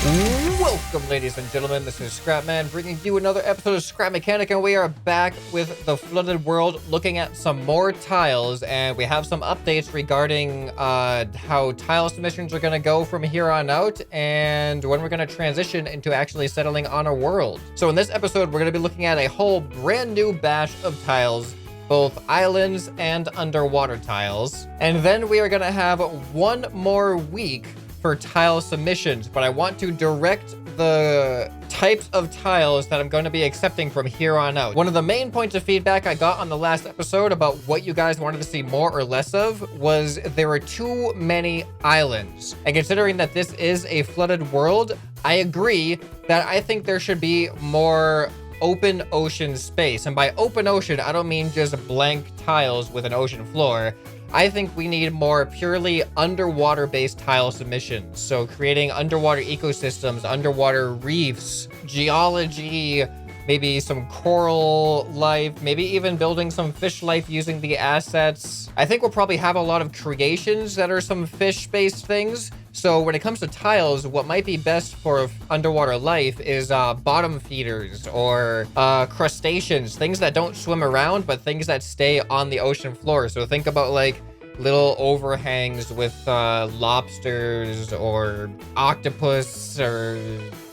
Welcome, ladies and gentlemen. This is ScrapMan bringing you another episode of Scrap Mechanic, and we are back with the flooded world, looking at some more tiles, and we have some updates regarding how tile submissions are going to go from here on out, and when we're going to transition into actually settling on a world. So in this episode, we're going to be looking at a whole brand new batch of tiles, both islands and underwater tiles, and then we are going to have one more week for tile submissions, but I want to direct the types of tiles that I'm going to be accepting from here on out. One of the main points of feedback I got on the last episode about what you guys wanted to see more or less of was there were too many islands. And considering that this is a flooded world, I agree that I think there should be more open ocean space. And by open ocean, I don't mean just blank tiles with an ocean floor. I think we need more purely underwater-based tile submissions. So creating underwater ecosystems, underwater reefs, geology, maybe some coral life, maybe even building some fish life using the assets. I think we'll probably have a lot of creations that are some fish-based things. So when it comes to tiles, what might be best for underwater life is bottom feeders or crustaceans, things that don't swim around, but things that stay on the ocean floor. So think about like little overhangs with lobsters or octopus or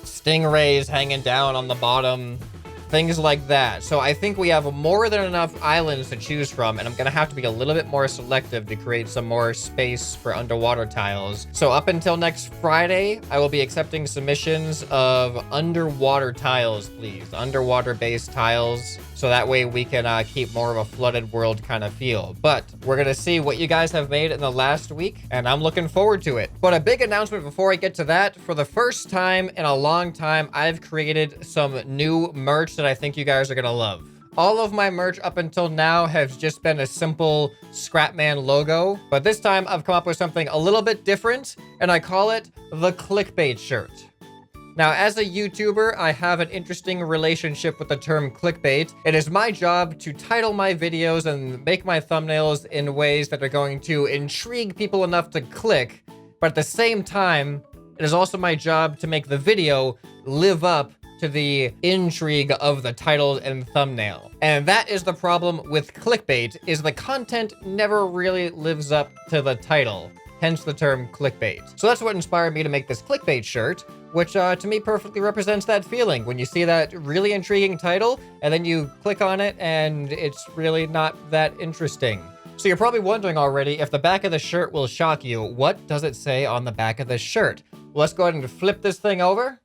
stingrays hanging down on the bottom. Things like that. So I think we have more than enough islands to choose from, and I'm gonna have to be a little bit more selective to create some more space for underwater tiles. So up until next Friday, I will be accepting submissions of underwater tiles, please. Underwater-based tiles. So that way we can keep more of a flooded world kind of feel. But we're gonna see what you guys have made in the last week, and I'm looking forward to it. But a big announcement before I get to that, for the first time in a long time, I've created some new merch that I think you guys are gonna love. All of my merch up until now has just been a simple ScrapMan logo, but this time I've come up with something a little bit different, and I call it the Clickbait shirt. Now, as a YouTuber, I have an interesting relationship with the term clickbait. It is my job to title my videos and make my thumbnails in ways that are going to intrigue people enough to click, but at the same time, it is also my job to make the video live up to the intrigue of the title and thumbnail. And that is the problem with clickbait, is the content never really lives up to the title, hence the term clickbait. So that's what inspired me to make this clickbait shirt, which to me perfectly represents that feeling when you see that really intriguing title and then you click on it and it's really not that interesting. So you're probably wondering already if the back of the shirt will shock you. What does it say on the back of the shirt? Well, let's go ahead and flip this thing over.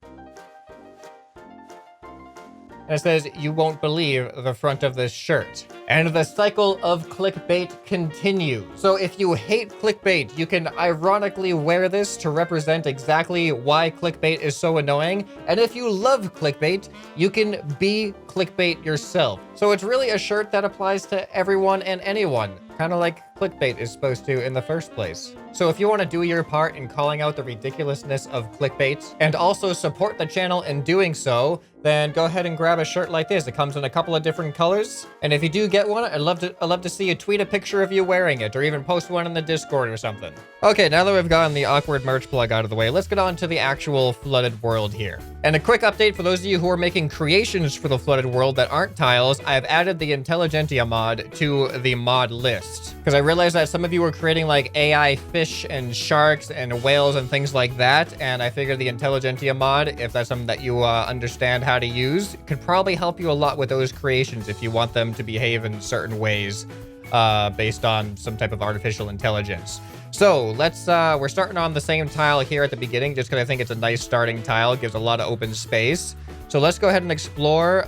And it says, "You won't believe the front of this shirt." And the cycle of clickbait continues. So if you hate clickbait, you can ironically wear this to represent exactly why clickbait is so annoying. And if you love clickbait, you can be clickbait yourself. So it's really a shirt that applies to everyone and anyone, kind of like clickbait is supposed to in the first place. So if you want to do your part in calling out the ridiculousness of clickbait and also support the channel in doing so, then go ahead and grab a shirt like this. It comes in a couple of different colors. And if you do get one, I'd love to see you tweet a picture of you wearing it or even post one in the Discord or something. Okay, now that we've gotten the awkward merch plug out of the way, let's get on to the actual flooded world here. And a quick update for those of you who are making creations for the flooded world that aren't tiles, I've added the Intelligentsia mod to the mod list. Because I realized that some of you were creating like AI fish and sharks and whales and things like that, and I figured the Intelligentsia mod, if that's something that you understand how to use, could probably help you a lot with those creations if you want them to behave in certain ways based on some type of artificial intelligence. So let's, we're starting on the same tile here at the beginning, just because I think it's a nice starting tile. It gives a lot of open space. So let's go ahead and explore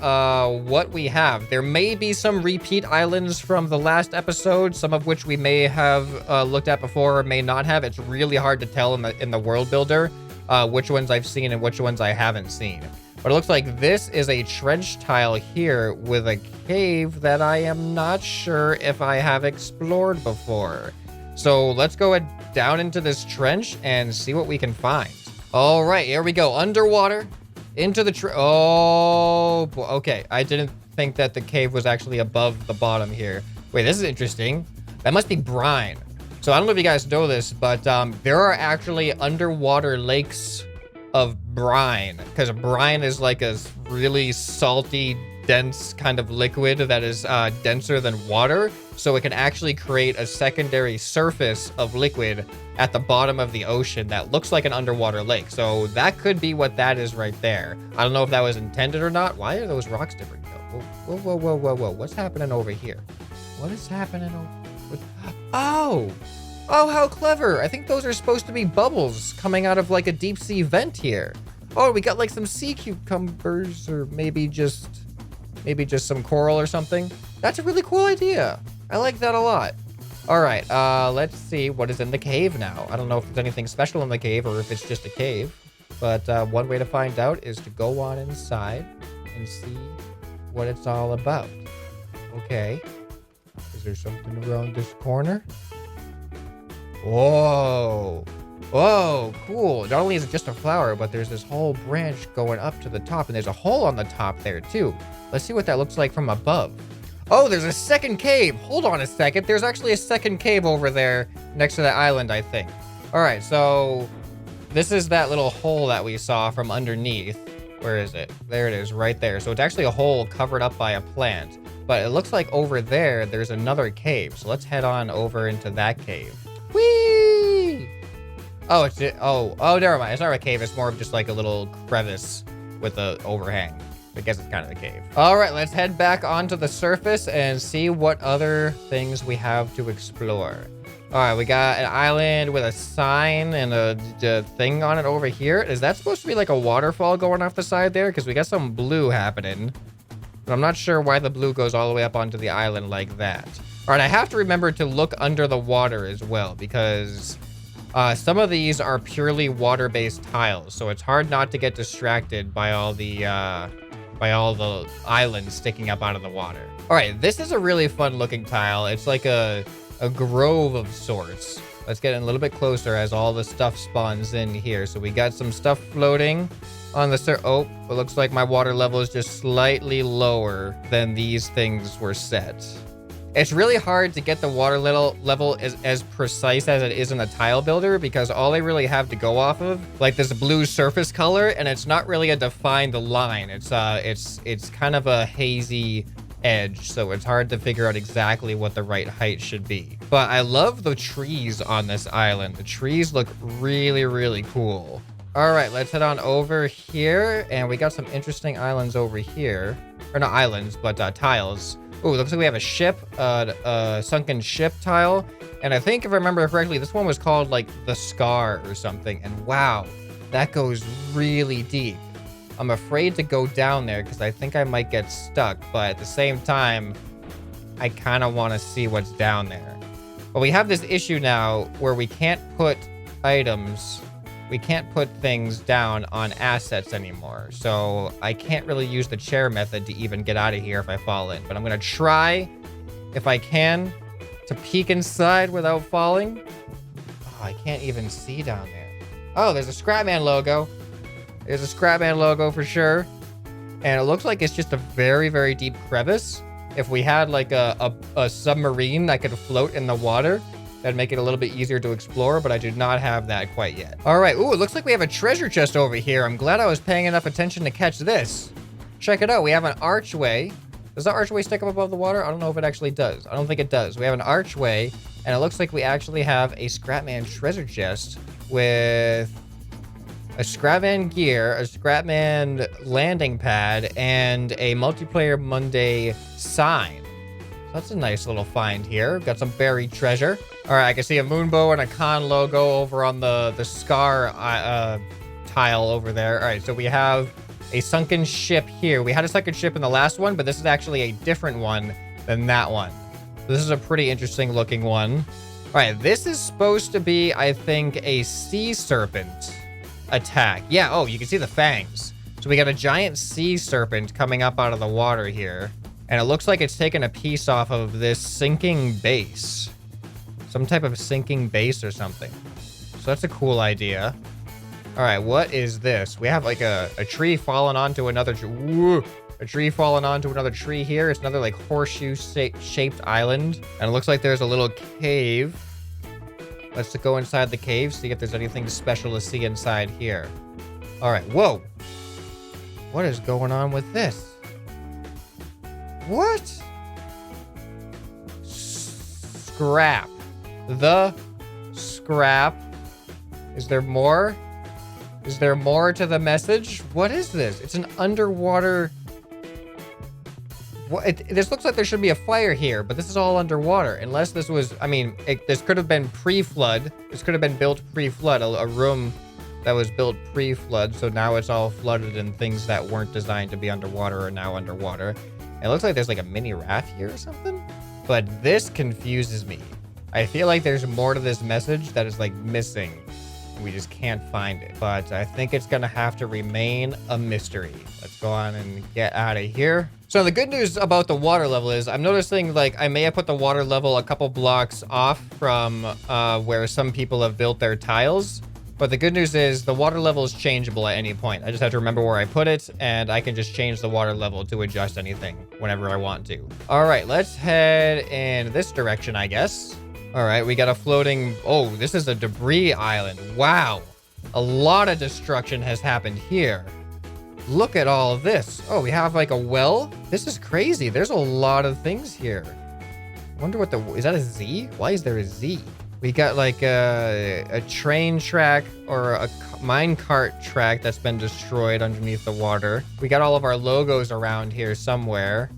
what we have. There may be some repeat islands from the last episode, some of which we may have looked at before or may not have. It's really hard to tell in the world builder which ones I've seen and which ones I haven't seen. But it looks like this is a trench tile here with a cave that I am not sure if I have explored before. So let's go down into this trench and see what we can find. All right, here we go. Underwater, into the oh, okay. I didn't think that the cave was actually above the bottom here. Wait, this is interesting. That must be brine. So I don't know if you guys know this, but there are actually underwater lakes of brine, because brine is like a really salty, dense kind of liquid that is denser than water. So it can actually create a secondary surface of liquid at the bottom of the ocean that looks like an underwater lake. So that could be what that is right there. I don't know if that was intended or not. Why are those rocks different? Whoa, whoa, whoa, whoa, whoa. What's happening over here? What is happening over... Oh! Oh, how clever. I think those are supposed to be bubbles coming out of like a deep sea vent here. Oh, we got like some sea cucumbers, or maybe just some coral or something. That's a really cool idea. I like that a lot. All right, let's see what is in the cave now. I don't know if there's anything special in the cave or if it's just a cave, but one way to find out is to go on inside and see what it's all about. Okay, is there something around this corner? Whoa, whoa, cool. Not only is it just a flower, but there's this whole branch going up to the top, and there's a hole on the top there too. Let's see what that looks like from above. Oh, there's a second cave. Hold on a second. There's actually a second cave over there next to the island, I think. All right, so this is that little hole that we saw from underneath. Where is it? There it is, right there. So it's actually a hole covered up by a plant. But it looks like over there, there's another cave. So let's head on over into that cave. Whee! Oh, never mind. It's not a cave. It's more of just like a little crevice with an overhang. I guess it's kind of a cave. All right, let's head back onto the surface and see what other things we have to explore. All right, we got an island with a sign and a thing on it over here. Is that supposed to be like a waterfall going off the side there? Because we got some blue happening. But I'm not sure why the blue goes all the way up onto the island like that. All right, I have to remember to look under the water as well, because some of these are purely water-based tiles. So it's hard not to get distracted by all the islands sticking up out of the water. All right, this is a really fun looking tile. It's like a grove of sorts. Let's get in a little bit closer as all the stuff spawns in here. So we got some stuff floating on the oh, it looks like my water level is just slightly lower than these things were set. It's really hard to get the water level as precise as it is in a tile builder, because all they really have to go off of, like this blue surface color, and it's not really a defined line. It's kind of a hazy edge, so it's hard to figure out exactly what the right height should be. But I love the trees on this island. The trees look really, really cool. All right, let's head on over here, and we got some interesting islands over here. Or not islands, but tiles. Ooh, looks like we have a ship, a sunken ship tile. And I think if I remember correctly, this one was called like the Scar or something. And wow, that goes really deep. I'm afraid to go down there because I think I might get stuck. But at the same time, I kind of want to see what's down there. But we have this issue now where we can't put items, we can't put things down on assets anymore. So I can't really use the chair method to even get out of here if I fall in. But I'm going to try, if I can, to peek inside without falling. Oh, I can't even see down there. Oh, there's a ScrapMan logo. There's a ScrapMan logo for sure. And it looks like it's just a very, very deep crevice. If we had like a submarine that could float in the water, that'd make it a little bit easier to explore, but I do not have that quite yet. All right, ooh, it looks like we have a treasure chest over here. I'm glad I was paying enough attention to catch this. Check it out, we have an archway. Does the archway stick up above the water? I don't know if it actually does. I don't think it does. We have an archway, and it looks like we actually have a ScrapMan treasure chest with a ScrapMan gear, a ScrapMan landing pad, and a Multiplayer Monday sign. That's a nice little find here. Got some buried treasure. All right, I can see a moonbow and a con logo over on the Scar tile over there. All right, so we have a sunken ship here. We had a sunken ship in the last one, but this is actually a different one than that one. So this is a pretty interesting looking one. All right, this is supposed to be, I think, a sea serpent attack. Yeah, oh, you can see the fangs. So we got a giant sea serpent coming up out of the water here. And it looks like it's taken a piece off of this sinking base. Some type of sinking base or something. So that's a cool idea. All right, what is this? We have like a tree falling onto another tree. Woo! A tree falling onto another tree here. It's another like horseshoe-shaped island. And it looks like there's a little cave. Let's go inside the cave, see if there's anything special to see inside here. All right, whoa. What is going on with this? What? Scrap. The scrap. Is there more? Is there more to the message? What is this? It's an underwater... This looks like there should be a fire here, but this is all underwater. Unless this was... I mean, this could have been pre-flood. This could have been built pre-flood. A room that was built pre-flood, so now it's all flooded and things that weren't designed to be underwater are now underwater. It looks like there's like a mini raft here or something. But this confuses me. I feel like there's more to this message that is like missing. We just can't find it. But I think it's gonna have to remain a mystery. Let's go on and get out of here. So the good news about the water level is I'm noticing like I may have put the water level a couple blocks off from where some people have built their tiles. But the good news is the water level is changeable at any point. I just have to remember where I put it, and I can just change the water level to adjust anything whenever I want to. All right, let's head in this direction, I guess. All right, we got a floating... Oh, this is a debris island. Wow. A lot of destruction has happened here. Look at all of this. Oh, we have like a well. This is crazy. There's a lot of things here. I wonder what the... Is that a Z? Why is there a Z? We got like a train track or a minecart track that's been destroyed underneath the water. We got all of our logos around here somewhere.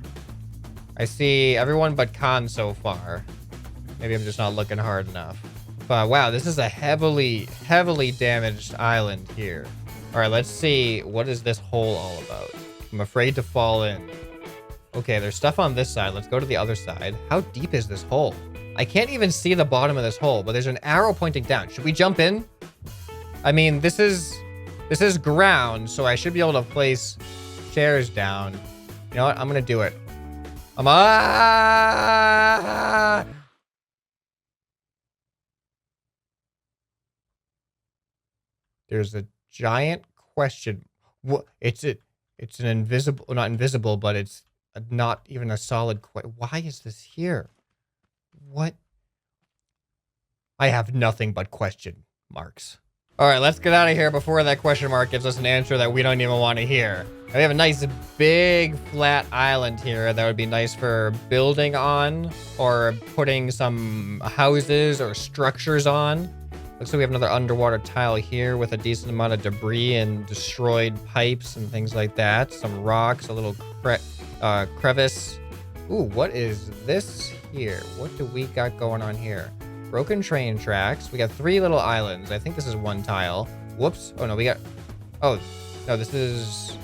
I see everyone but Khan so far. Maybe I'm just not looking hard enough. But wow, this is a heavily damaged island here. All right, let's see. What is this hole all about? I'm afraid to fall in. Okay, there's stuff on this side. Let's go to the other side. How deep is this hole? I can't even see the bottom of this hole, but there's an arrow pointing down. Should we jump in? I mean, this is ground, so I should be able to place chairs down. You know what? I'm gonna do it. There's a giant question. What? It's an invisible, not invisible, but it's not even a solid question. Why is this here? What? I have nothing but question marks. All right, let's get out of here before that question mark gives us an answer that we don't even want to hear. We have a nice big flat island here that would be nice for building on or putting some houses or structures on. Looks like we have another underwater tile here with a decent amount of debris and destroyed pipes and things like that. Some rocks, a little crevice. Ooh, what is this here? What do we got going on here? Broken train tracks. We got 3 little islands. I think this is 1 tile. Whoops. Oh, no, we got... Oh, no, this is...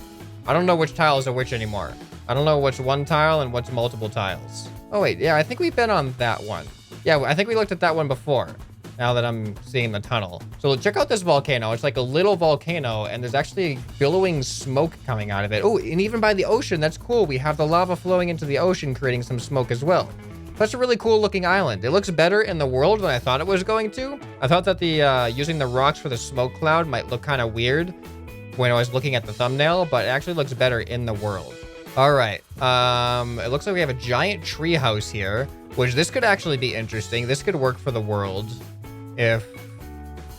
I don't know which tiles are which anymore. I don't know what's 1 tile and what's multiple tiles. Oh, wait. Yeah, I think we've been on that one. Yeah, I think we looked at that one before. Now that I'm seeing the tunnel. So check out this volcano. It's like a little volcano, and there's actually billowing smoke coming out of it. Oh, and even by the ocean, that's cool. We have the lava flowing into the ocean, creating some smoke as well. That's a really cool looking island. It looks better in the world than I thought it was going to. I thought that the using the rocks for the smoke cloud might look kind of weird when I was looking at the thumbnail, but it actually looks better in the world. All right. It looks like we have a giant tree house here, which this could actually be interesting. This could work for the world. If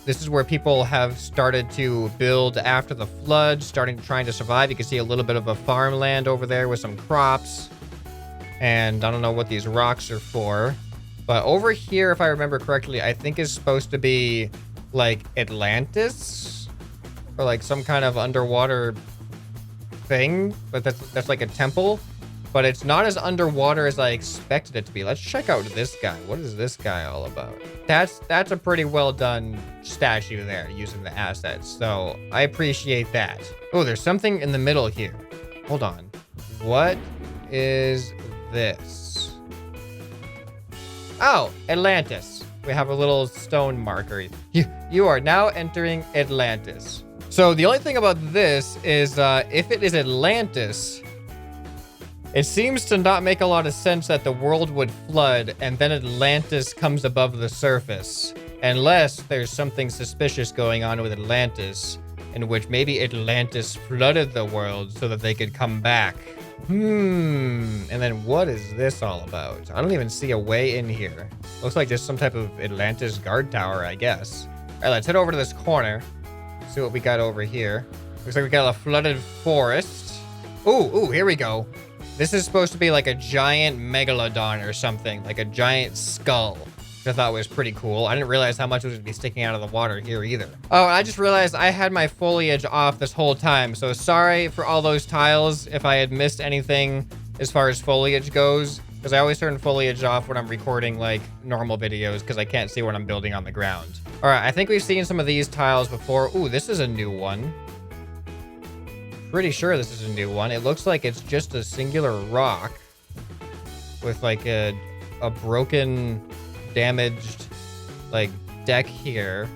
this is where people have started to build after the flood, trying to survive. You can see a little bit of a farmland over there with some crops. And I don't know what these rocks are for. But over here, if I remember correctly, I think is supposed to be like Atlantis. Or like some kind of underwater thing. But that's like a temple. But it's not as underwater as I expected it to be. Let's check out this guy. What is this guy all about? That's a pretty well done statue there using the assets. So I appreciate that. Oh, there's something in the middle here. Hold on. What is this? Oh, Atlantis. We have a little stone marker. You are now entering Atlantis. So the only thing about this is if it is Atlantis, it seems to not make a lot of sense that the world would flood and then Atlantis comes above the surface. Unless there's something suspicious going on with Atlantis, in which maybe Atlantis flooded the world so that they could come back. And then what is this all about? I don't even see a way in here. Looks like just some type of Atlantis guard tower, I guess. All right, let's head over to this corner. See what we got over here. Looks like we got a flooded forest. Ooh, here we go. This is supposed to be like a giant megalodon or something, like a giant skull, which I thought was pretty cool. I didn't realize how much was going to be sticking out of the water here either. Oh, and I just realized I had my foliage off this whole time, so sorry for all those tiles if I had missed anything as far as foliage goes, because I always turn foliage off when I'm recording like normal videos because I can't see what I'm building on the ground. All right, I think we've seen some of these tiles before. Ooh, this is a new one. Pretty sure this is a new one. It looks like it's just a singular rock with like a broken, damaged like deck here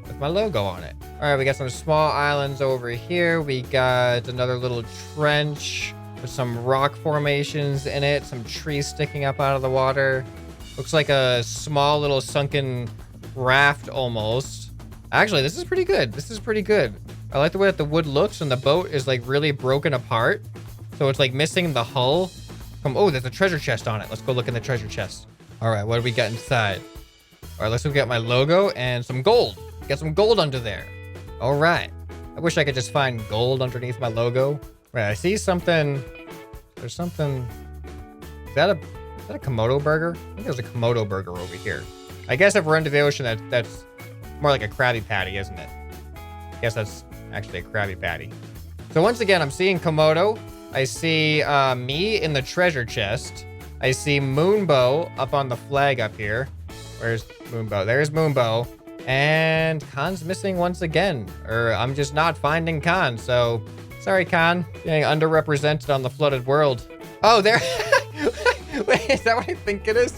with my logo on it. All right, we got some small islands over here. We got another little trench with some rock formations in it, some trees sticking up out of the water. Looks like a small little sunken raft almost. Actually, this is pretty good. This is pretty good. I like the way that the wood looks, and the boat is like really broken apart. So it's like missing the hull. Oh, there's a treasure chest on it. Let's go look in the treasure chest. All right, what do we got inside? All right, let's look at my logo and some gold. Got some gold under there. All right. I wish I could just find gold underneath my logo. Right, I see something. There's something. Is that a Komodo burger? I think there's a Komodo burger over here. I guess if we're into the ocean, that's more like a Krabby Patty, isn't it? I guess that's actually a Krabby Patty. So once again, I'm seeing Komodo. I see me in the treasure chest. I see Moonbow up on the flag up here. Where's Moonbow? There's Moonbow. And Khan's missing once again. Or I'm just not finding Khan. So sorry, Khan. Being underrepresented on the flooded world. Oh, there. Wait, is that what I think it is?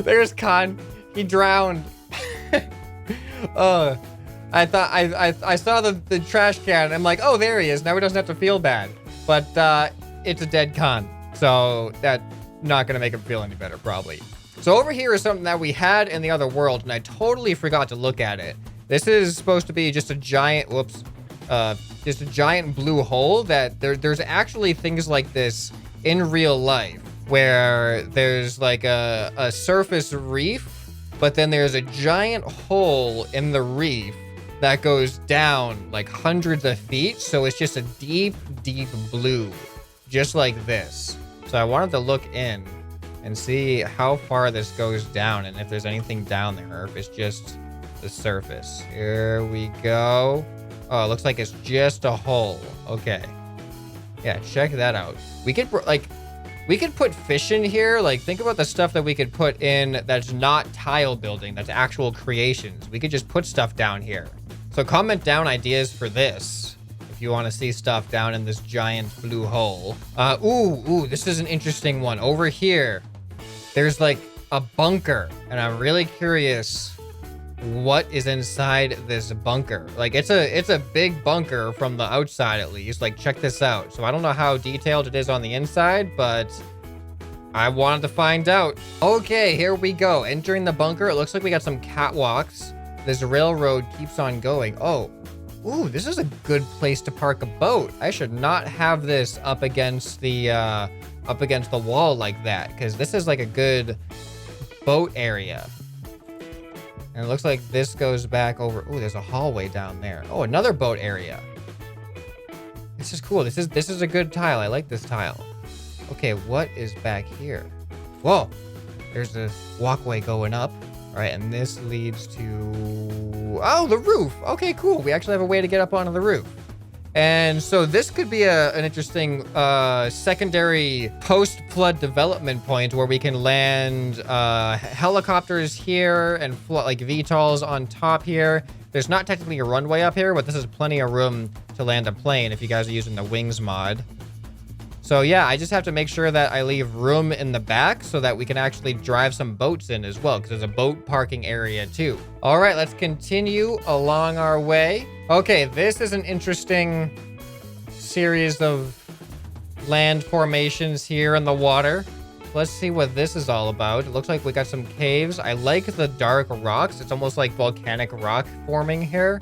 There's Khan. He drowned. I thought I saw the trash can. I'm like, oh, there he is. Now he doesn't have to feel bad. But it's a dead Khan, so that's not gonna make him feel any better, probably. So over here is something that we had in the other world, and I totally forgot to look at it. This is supposed to be just a giant, just a giant blue hole. That there's actually things like this in real life, where there's like a surface reef. But then there's a giant hole in the reef that goes down like hundreds of feet. So it's just a deep, deep blue, just like this. So I wanted to look in and see how far this goes down and if there's anything down there or if it's just the surface. Here we go. Oh, it looks like it's just a hole. Okay. Yeah, check that out. We could put fish in here. Like, think about the stuff that we could put in that's not tile building, that's actual creations. We could just put stuff down here. So comment down ideas for this if you want to see stuff down in this giant blue hole. Ooh, this is an interesting one. Over here, there's like a bunker, and I'm really curious what is inside this bunker. Like, it's a big bunker from the outside, at least. Like, check this out. So I don't know how detailed it is on the inside, but I wanted to find out. Okay, here we go. Entering the bunker, it looks like we got some catwalks. This railroad keeps on going. Oh, ooh, this is a good place to park a boat. I should not have this up against the wall like that, because this is like a good boat area. And it looks like this goes back over. Oh, there's a hallway down there. Oh, another boat area. This is cool. This is a good tile. I like this tile. Okay, what is back here? Whoa, there's a walkway going up. All right, and this leads to, oh, the roof. Okay, cool. We actually have a way to get up onto the roof. And so this could be an interesting secondary post-flood development point where we can land helicopters here and like VTOLs on top here. There's not technically a runway up here, but this is plenty of room to land a plane if you guys are using the wings mod. So yeah, I just have to make sure that I leave room in the back so that we can actually drive some boats in as well, because there's a boat parking area too. All right, let's continue along our way. Okay, this is an interesting series of land formations here in the water. Let's see what this is all about. It looks like we got some caves. I like the dark rocks. It's almost like volcanic rock forming here.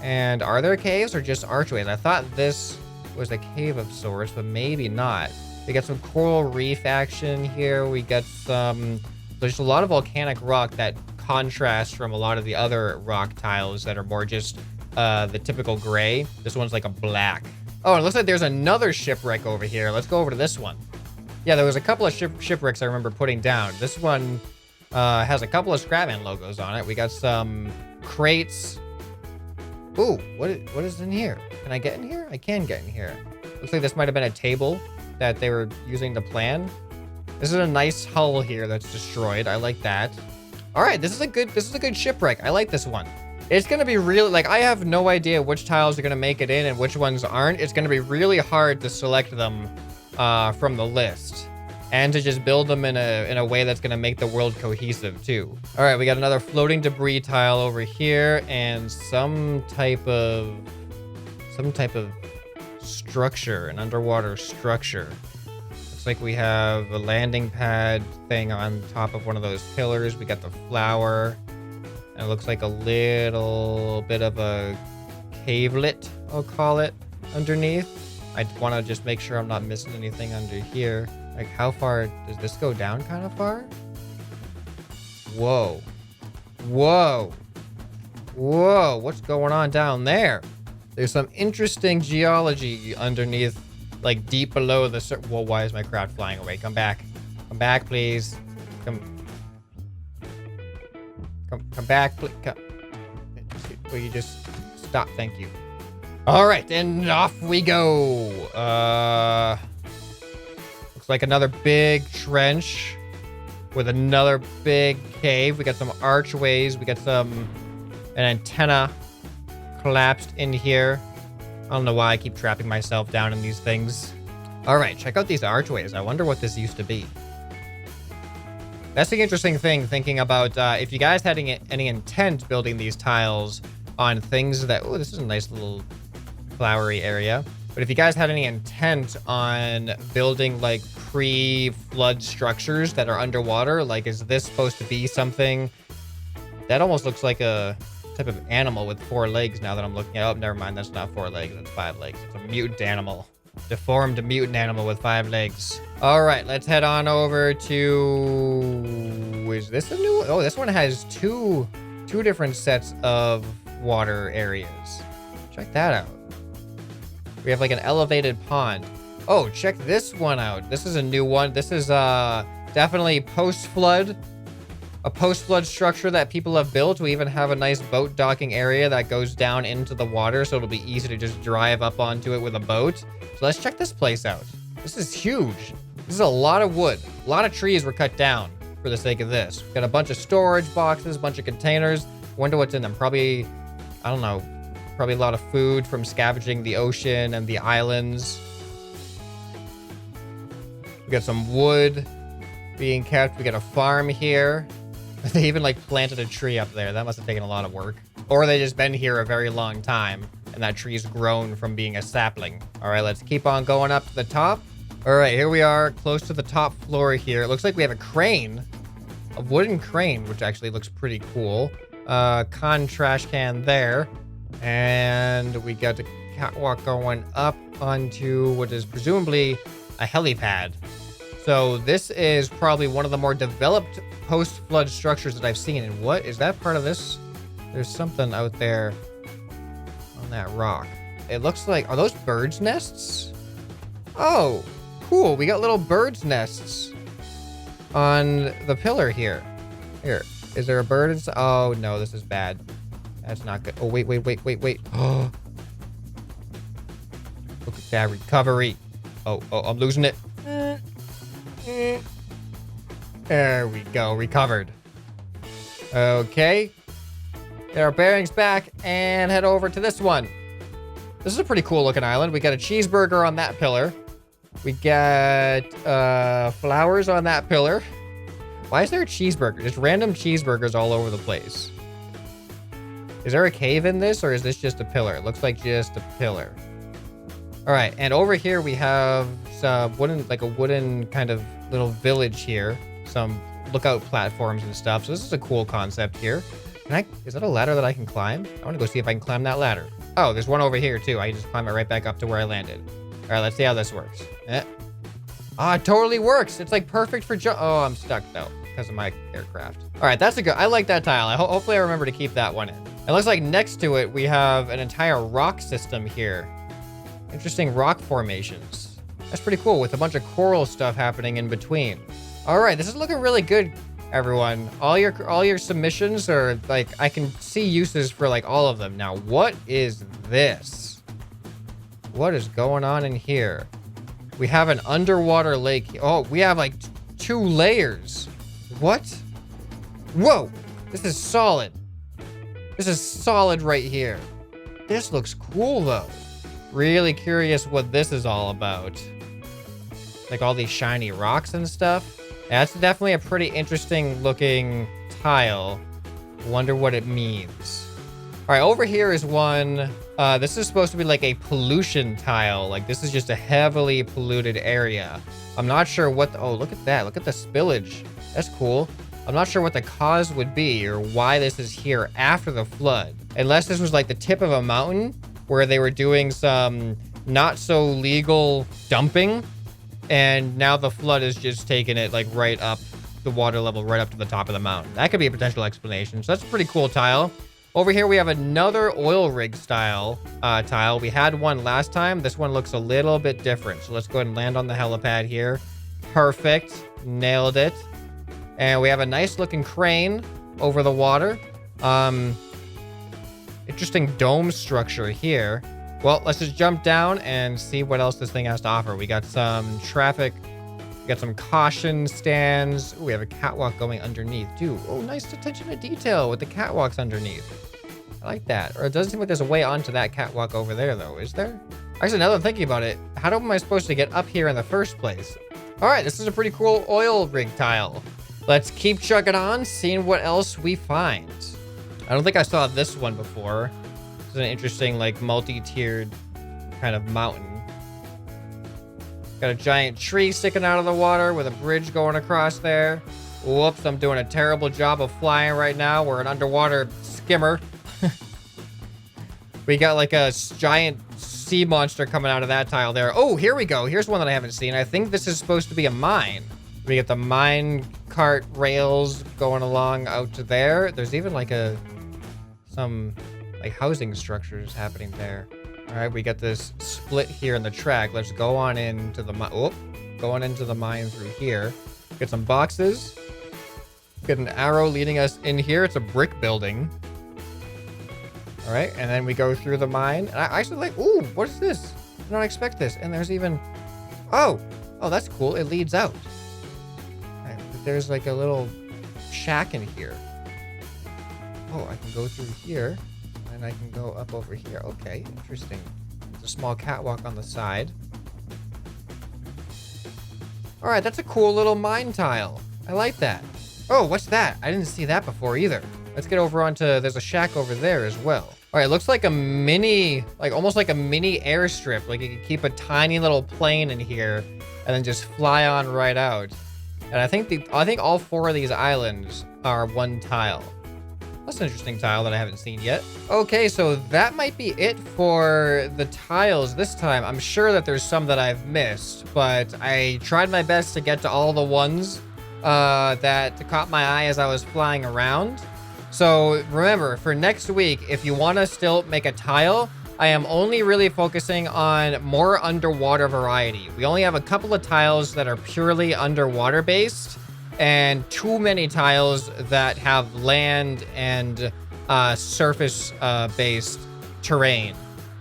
And are there caves or just archways? I thought this was a cave of sorts, but maybe not. We got some coral reef action here. We got some, there's a lot of volcanic rock that contrast from a lot of the other rock tiles that are more just the typical gray. This one's like a black. Oh, it looks like there's another shipwreck over here. Let's go over to this one. Yeah, there was a couple of shipwrecks I remember putting down. This one has a couple of ScrapMan logos on it. We got some crates. Ooh, what is in here? Can I get in here? I can get in here. Looks like this might have been a table that they were using to plan. This is a nice hull here that's destroyed. I like that. All right, this is a good shipwreck. I like this one. It's gonna be really, like, I have no idea which tiles are gonna make it in and which ones aren't. It's gonna be really hard to select them from the list and to just build them in a way that's gonna make the world cohesive too. All right, we got another floating debris tile over here and some type of structure, an underwater structure. Looks like we have a landing pad thing on top of one of those pillars. We got the flower. And it looks like a little bit of a cavelet, I'll call it, underneath. I want to just make sure I'm not missing anything under here. Like, how far does this go down? Kind of far? Whoa. Whoa. Whoa. What's going on down there? There's some interesting geology underneath, like deep below the surface. Whoa, why is my craft flying away? Come back. Come back, please. Come back, please. Will you just stop? Thank you. All right, and off we go. Looks like another big trench with another big cave. We got some archways. We got an antenna collapsed in here. I don't know why I keep trapping myself down in these things. All right, check out these archways. I wonder what this used to be. That's the interesting thing, thinking about if you guys had any intent building these tiles on things that... Oh, this is a nice little flowery area. But if you guys had any intent on building, like, pre-flood structures that are underwater, like, is this supposed to be something... That almost looks like a type of animal with 4 legs now that I'm looking at. Oh, never mind, that's not 4 legs, that's 5 legs. It's a mutant animal. Deformed mutant animal with 5 legs. All right, let's head on over to... Is this a new one? Oh, this one has two different sets of water areas. Check that out. We have like an elevated pond. Oh, check this one out. This is a new one. This is definitely post-flood. A post-flood structure that people have built. We even have a nice boat docking area that goes down into the water, so it'll be easy to just drive up onto it with a boat. So let's check this place out. This is huge. This is a lot of wood. A lot of trees were cut down for the sake of this. Got a bunch of storage boxes, a bunch of containers. Wonder what's in them. Probably, I don't know, probably a lot of food from scavenging the ocean and the islands. We got some wood being kept. We got a farm here. They even like planted a tree up there. That must have taken a lot of work. Or they just been here a very long time and that tree's grown from being a sapling. All right, let's keep on going up to the top. All right, here we are close to the top floor here. It looks like we have a crane, a wooden crane, which actually looks pretty cool. Con trash can there. And we got a catwalk going up onto what is presumably a helipad. So this is probably one of the more developed post-flood structures that I've seen. And what is that part of this? There's something out there on that rock. It looks like, are those birds' nests? Oh, cool. We got little birds' nests on the pillar here. Here, is there a bird inside? Oh no, this is bad. That's not good. Oh, wait. Oh, look at that recovery. Oh, I'm losing it. There we go, recovered. Okay. Get our bearings back and head over to this one. This is a pretty cool looking island. We got a cheeseburger on that pillar. We got flowers on that pillar. Why is there a cheeseburger? Just random cheeseburgers all over the place. Is there a cave in this or is this just a pillar? It looks like just a pillar. All right, and over here we have some wooden, like a wooden kind of little village here. Some lookout platforms and stuff. So this is a cool concept here. Is that a ladder that I can climb? I want to go see if I can climb that ladder. Oh, there's one over here too. I can just climb it right back up to where I landed. All right, let's see how this works. Ah, it totally works. It's like perfect for jump. Oh, I'm stuck though because of my aircraft. All right, that's a good, I like that tile. Hopefully I remember to keep that one in. It looks like next to it, we have an entire rock system here. Interesting rock formations. That's pretty cool with a bunch of coral stuff happening in between. All right, this is looking really good, everyone. All your submissions are like, I can see uses for like all of them. Now, what is this? What is going on in here? We have an underwater lake. Oh, we have like 2 layers. What? Whoa, this is solid. This is solid right here. This looks cool though. Really curious what this is all about. Like all these shiny rocks and stuff. That's definitely a pretty interesting looking tile. Wonder what it means. All right, over here is one. This is supposed to be like a pollution tile. Like this is just a heavily polluted area. I'm not sure what, oh, look at that. Look at the spillage. That's cool. I'm not sure what the cause would be or why this is here after the flood. Unless this was like the tip of a mountain where they were doing some not so legal dumping. And now the flood is just taking it like right up the water level, right up to the top of the mountain. That could be a potential explanation. So that's a pretty cool tile. Over here, we have another oil rig style tile. We had one last time. This one looks a little bit different. So let's go ahead and land on the helipad here. Perfect. Nailed it. And we have a nice looking crane over the water. Interesting dome structure here. Well, let's just jump down and see what else this thing has to offer. We got some traffic. We got some caution stands. Ooh, we have a catwalk going underneath too. Oh, nice attention to detail with the catwalks underneath. I like that. Or it doesn't seem like there's a way onto that catwalk over there though, is there? Actually, now that I'm thinking about it, how am I supposed to get up here in the first place? All right, this is a pretty cool oil rig tile. Let's keep chugging on, seeing what else we find. I don't think I saw this one before. It's an interesting, like, multi-tiered kind of mountain. Got a giant tree sticking out of the water with a bridge going across there. Whoops, I'm doing a terrible job of flying right now. We're an underwater skimmer. We got like a giant sea monster coming out of that tile there. Oh, here we go. Here's one that I haven't seen. I think this is supposed to be a mine. We get the mine cart rails going along out to there. There's even like some like housing structures happening there. All right, we got this split here in the track. Let's go on into the mine. Oh, going into the mine through here. Get some boxes. Get an arrow leading us in here. It's a brick building. All right, and then we go through the mine. And I actually like, ooh, what is this? I did not expect this. And there's even, oh, that's cool. It leads out. All right, but there's like a little shack in here. Oh, I can go through here. And I can go up over here. Okay, interesting. There's a small catwalk on the side. All right, that's a cool little mine tile. I like that. Oh, what's that? I didn't see that before either. Let's get over onto, there's a shack over there as well. All right, it looks like a mini, like almost like a mini airstrip. Like you could keep a tiny little plane in here and then just fly on right out. And I think all 4 of these islands are one tile. That's an interesting tile that I haven't seen yet. Okay, so that might be it for the tiles this time. I'm sure that there's some that I've missed, but I tried my best to get to all the ones that caught my eye as I was flying around. So remember, for next week, if you want to still make a tile, I am only really focusing on more underwater variety. We only have a couple of tiles that are purely underwater based, and too many tiles that have land and surface based terrain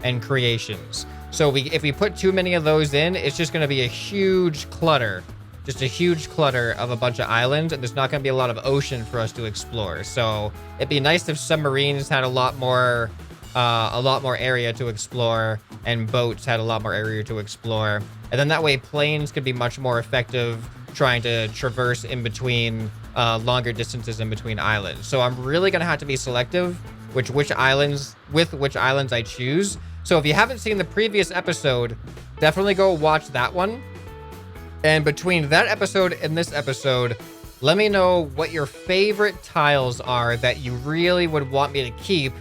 and creations. So if we put too many of those in, it's just going to be a huge clutter. Just a huge clutter of a bunch of islands, and there's not going to be a lot of ocean for us to explore. So it'd be nice if submarines had a lot more area to explore, and boats had a lot more area to explore. And then that way planes could be much more effective trying to traverse in between longer distances in between islands. So I'm really going to have to be selective which islands I choose. So if you haven't seen the previous episode, definitely go watch that one. And between that episode and this episode, let me know what your favorite tiles are that you really would want me to keep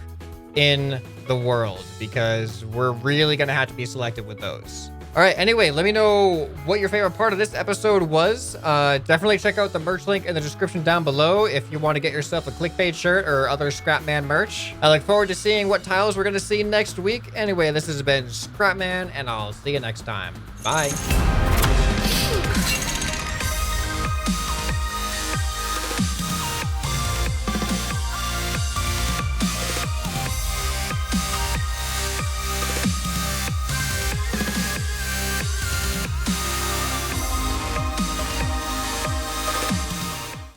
in the world, because we're really going to have to be selective with those. All right, anyway, let me know what your favorite part of this episode was. Definitely check out the merch link in the description down below if you want to get yourself a Clickbait shirt or other ScrapMan merch. I look forward to seeing what tiles we're going to see next week. Anyway, this has been ScrapMan, and I'll see you next time. Bye.